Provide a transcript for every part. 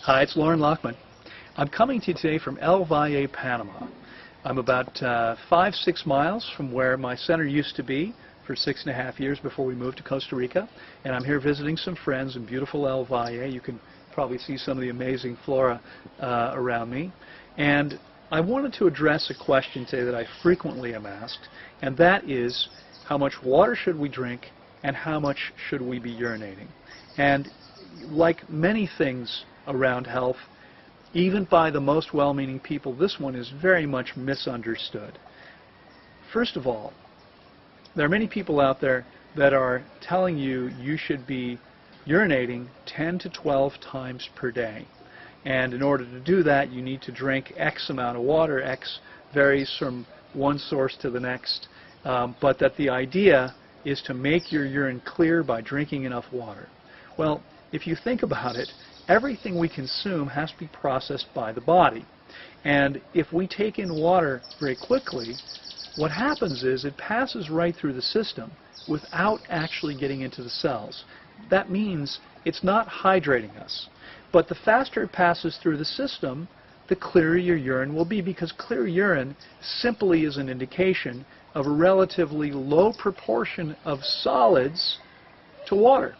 Hi, it's Loren Lockman. I'm coming to you today from El Valle, Panama. I'm about 5-6 miles from where my center used to be for 6.5 years before we moved to Costa Rica, and I'm here visiting some friends in beautiful El Valle. You can probably see some of the amazing flora around me. And I wanted to address a question today that I frequently am asked, and that is, how much water should we drink and how much should we be urinating? And like many things around health, even by the most well-meaning people, this one is very much misunderstood. First of all, there are many people out there that are telling you you should be urinating 10 to 12 times per day. And in order to do that, you need to drink X amount of water. X varies from one source to the next. But that the idea is to make your urine clear by drinking enough water. Well, if you think about it, everything we consume has to be processed by the body. And if we take in water very quickly, what happens is it passes right through the system without actually getting into the cells. That means it's not hydrating us. But the faster it passes through the system, the clearer your urine will be, because clear urine simply is an indication of a relatively low proportion of solids to water.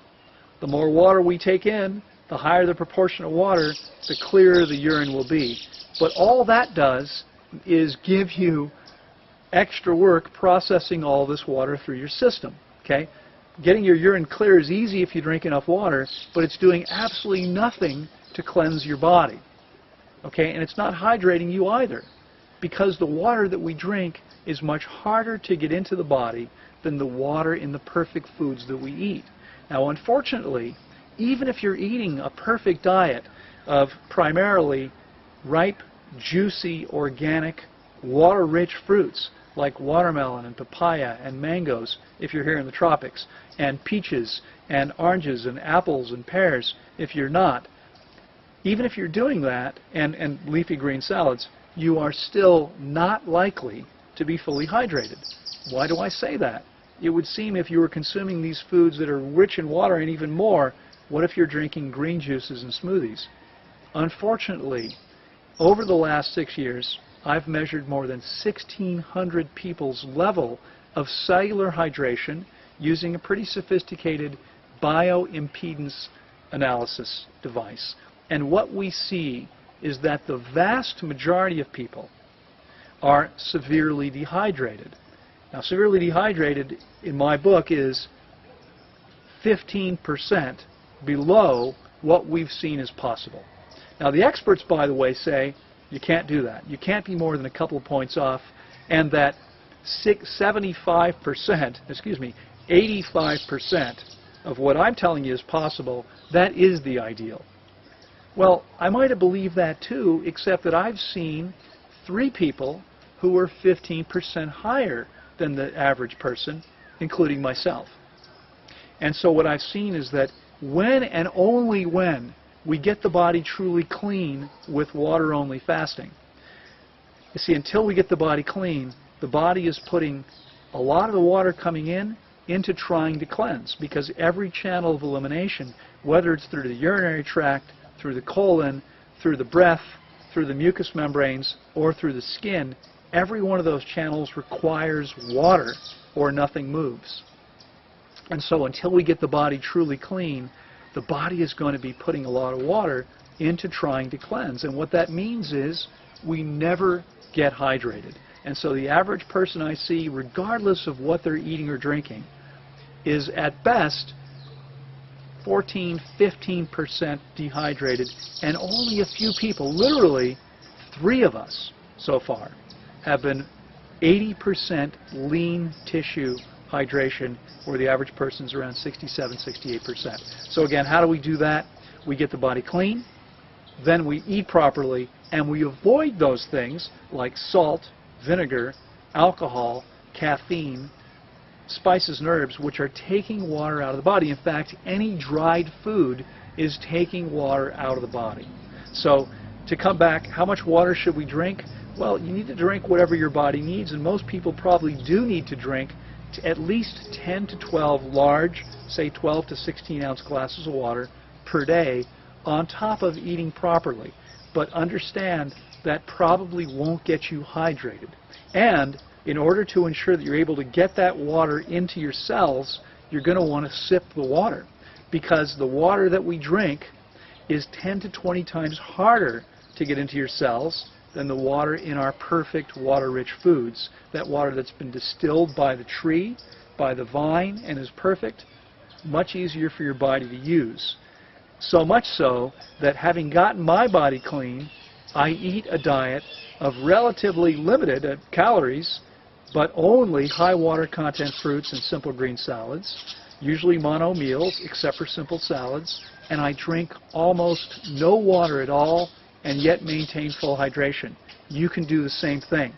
The more water we take in, the higher the proportion of water, the clearer the urine will be. But all that does is give you extra work processing all this water through your system. Okay? Getting your urine clear is easy if you drink enough water, but it's doing absolutely nothing to cleanse your body. Okay? And it's not hydrating you either, because the water that we drink is much harder to get into the body than the water in the perfect foods that we eat. Now, unfortunately, even if you're eating a perfect diet of primarily ripe, juicy, organic, water-rich fruits like watermelon and papaya and mangoes, if you're here in the tropics, and peaches and oranges and apples and pears, if you're not, even if you're doing that, and leafy green salads, you are still not likely to be fully hydrated. Why do I say that? It would seem if you were consuming these foods that are rich in water, and even more, what if you're drinking green juices and smoothies? Unfortunately, over the last 6 years, I've measured more than 1,600 people's level of cellular hydration using a pretty sophisticated bioimpedance analysis device. And what we see is that the vast majority of people are severely dehydrated. Now, severely dehydrated, in my book, is 15% below what we've seen as possible. Now, the experts, by the way, say you can't do that. You can't be more than a couple of points off, and that 85% of what I'm telling you is possible, that is the ideal. Well, I might have believed that too, except that I've seen 3 people who were 15% higher than the average person, including myself. And so what I've seen is that when and only when we get the body truly clean with water-only fasting, you see, until we get the body clean, the body is putting a lot of the water coming in into trying to cleanse, because every channel of elimination, whether it's through the urinary tract, through the colon, through the breath, through the mucous membranes, or through the skin, every one of those channels requires water or nothing moves. And so until we get the body truly clean, the body is going to be putting a lot of water into trying to cleanse. And what that means is we never get hydrated. And so the average person I see, regardless of what they're eating or drinking, is at best 14–15% dehydrated. And only a few people, literally 3 of us so far, have been 80% lean tissue hydration, where the average person is around 67–68%. So again, how do we do that? We get the body clean, then we eat properly, and we avoid those things like salt, vinegar, alcohol, caffeine, spices and herbs, which are taking water out of the body. In fact, any dried food is taking water out of the body. So to come back, how much water should we drink? Well, you need to drink whatever your body needs, and most people probably do need to drink at least 10 to 12 large, say 12 to 16 ounce glasses of water per day on top of eating properly. But understand that probably won't get you hydrated. And in order to ensure that you're able to get that water into your cells, you're going to want to sip the water, because the water that we drink is 10 to 20 times harder to get into your cells than the water in our perfect water-rich foods. That water that's been distilled by the tree, by the vine, and is perfect, much easier for your body to use. So much so that having gotten my body clean, I eat a diet of relatively limited calories, but only high water content fruits and simple green salads, usually mono meals except for simple salads, and I drink almost no water at all and yet maintain full hydration. You can do the same thing.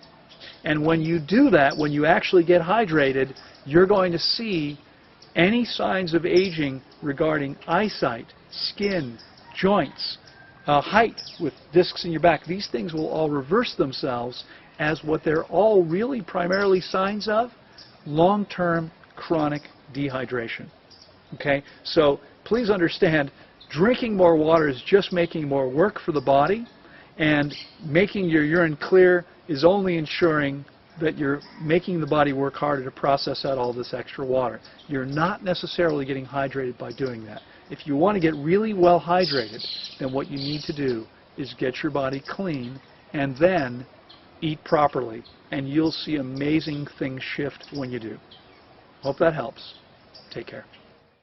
And when you do that, when you actually get hydrated, you're going to see any signs of aging regarding eyesight, skin, joints, height with discs in your back. These things will all reverse themselves as what they're all really primarily signs of: long-term chronic dehydration. Okay? So please understand, drinking more water is just making more work for the body, and making your urine clear is only ensuring that you're making the body work harder to process out all this extra water. You're not necessarily getting hydrated by doing that. If you want to get really well hydrated, then what you need to do is get your body clean and then eat properly, and you'll see amazing things shift when you do. Hope that helps. Take care.